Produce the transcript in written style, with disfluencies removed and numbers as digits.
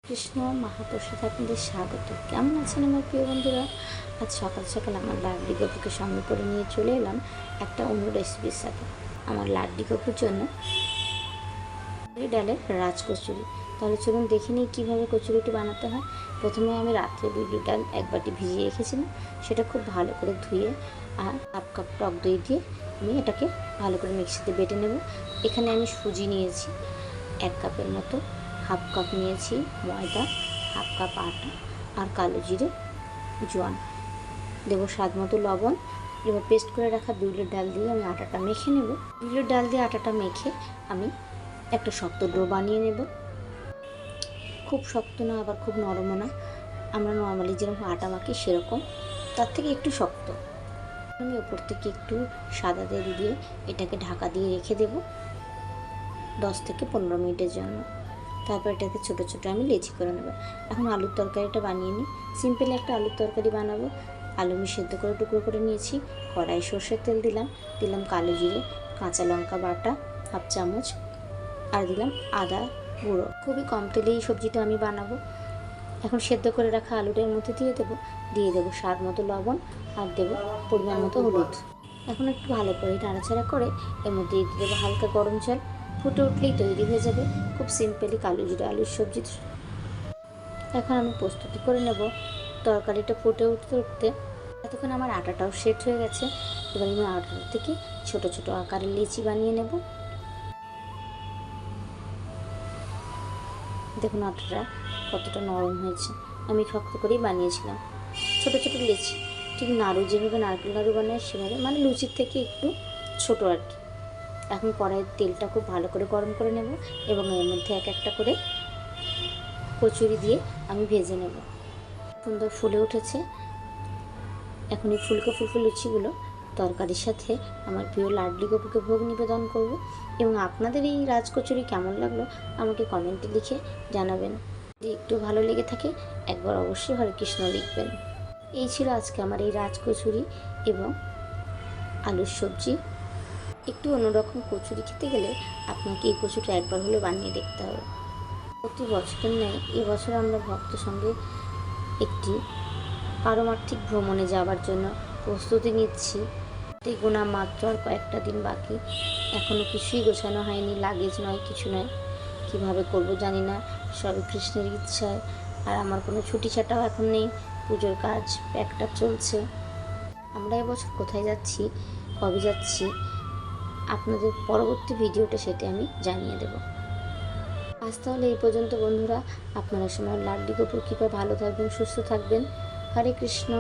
কৃষ্ণ মহাপ্রসাদ আপনাদের স্বাগত। কেমন আছেন আমার প্রিয় বন্ধুরা? আজ সকাল সকাল আমার লাড্ডি গপুকে সঙ্গে করে নিয়ে চলে এলাম একটা অন্য রেসিপির সাথে। আমার লাড্ডি গপুর জন্য ডালের রাজ কচুরি। তাহলে চলুন দেখে নিই কীভাবে কচুরিটি বানাতে হয়। প্রথমে আমি রাত্রে বিউলির ডাল এক বাটি ভিজিয়ে রেখেছিলাম, সেটা খুব ভালো করে ধুয়ে আর হাফ কাপ টক দই দিয়ে আমি এটাকে ভালো করে মিক্সিতে বেটে নেব। এখানে আমি সুজি নিয়েছি 1 কাপের মতো, হাফ কাপ নিয়েছি ময়দা, হাফ কাপ আটা আর কালো জিরে, জোয়ান দেবো, স্বাদ মতো লবণ। এবার পেস্ট করে রাখা বিউলির ডাল দিয়ে আমি আটাটা মেখে নেব। বিউলির ডাল দিয়ে আটাটা মেখে আমি একটা শক্ত ডো বানিয়ে নেব। খুব শক্ত না, আবার খুব নরমও না, আমরা নর্মালি যেরকম আটা মাখি সেরকম, তার থেকে একটু শক্ত। আমি ওপর থেকে একটু সাদা তেল দিয়ে এটাকে ঢাকা দিয়ে রেখে দেব 10 থেকে 15 মিনিটের জন্য। তারপর এটাকে ছোটো ছোটো আমি লেচি করে নেব। এখন আলুর তরকারিটা বানিয়ে নিই। সিম্পল একটা আলুর তরকারি বানাবো। আলু আমি সেদ্ধ করে টুকরো করে নিয়েছি। কড়াই সর্ষের তেল দিলাম কালো জিরে, কাঁচা লঙ্কা বাটা হাফ চামচ, আর দিলাম আদা গুঁড়ো। খুবই কম তেলে এই সবজিটা আমি বানাবো। এখন সেদ্ধ করে রাখা আলুটার মধ্যে দিয়ে দেবো স্বাদ মতো লবণ, আর দেবো পরিমাণ মতো হলুদ। এখন একটু ভালো করে নাড়াচাড়া করে এর মধ্যে দিয়ে দেবো হালকা গরম জল। ফুটে উঠলেই তৈরি হয়ে যাবে খুব সিম্পলি কালো জিরে আলুর সবজি। এখন আমি প্রস্তুতি করে নেব। তরকারিটা ফুটে উঠতে এতক্ষণ আমার আটাটাও সেট হয়ে গেছে। এবার আমি আটার থেকে ছোট ছোট আকারের লিচি বানিয়ে নেব। দেখুন আটাটা কতটা নরম হয়েছে, আমি শক্ত করেই বানিয়েছিলাম। ছোট ছোট লিচি, ঠিক নাড়ু যেভাবে নারকেল নাড়ু বানায় সেভাবে, মানে লুচির থেকে একটু ছোট আর কি। এখন কড়াইয়ের তেলটা খুব ভালো করে গরম করে নেব এবং এর মধ্যে এক একটা করে কচুরি দিয়ে আমি ভেজে নেব। সুন্দর ফুলে উঠেছে। এখন এই ফুলকো ফুলকো লুচিগুলো তরকারির সাথে আমার প্রিয় লাড্ডি গপুকে ভোগ নিবেদন করব। এবং আপনাদের এই রাজকচুরি কেমন লাগলো আমাকে কমেন্টে লিখে জানাবেন। যদি একটু ভালো লেগে থাকে একবার অবশ্যই হরে কৃষ্ণ লিখবেন। এই ছিল আজকে আমার এই রাজকচুরি এবং আলুর সবজি। একটু অন্যরকম কচুরি খেতে গেলে আপনাকে এই কচুরিটা একবার হলে বানিয়ে দেখতে হবে। প্রতি বছরের ন্যায় এবছর আমরা ভক্ত সঙ্গে একটি পারমার্থিক ভ্রমণে যাওয়ার জন্য প্রস্তুতি নিচ্ছি। গোনা মাত্র আর কয়েকটা দিন বাকি, এখনও কিছুই গোছানো হয়নি, লাগেজ নয় কিছু নয়। কীভাবে করব জানি না, সবে কৃষ্ণের ইচ্ছায়। আর আমার কোনো ছুটি ছাটাও এখন নেই, পুজোর কাজ প্যাকটা চলছে। আমরা এবছর কোথায় যাচ্ছি, কবে যাচ্ছি, আপনাদের পরবর্তী ভিডিওটা সেটা আমি জানিয়ে দেব। আজ তাহলে এই পর্যন্ত বন্ধুরা। আপনারা সময় লাড্ডি গপুর কৃপায় ভালো থাকবেন, সুস্থ থাকবেন। হরে কৃষ্ণ।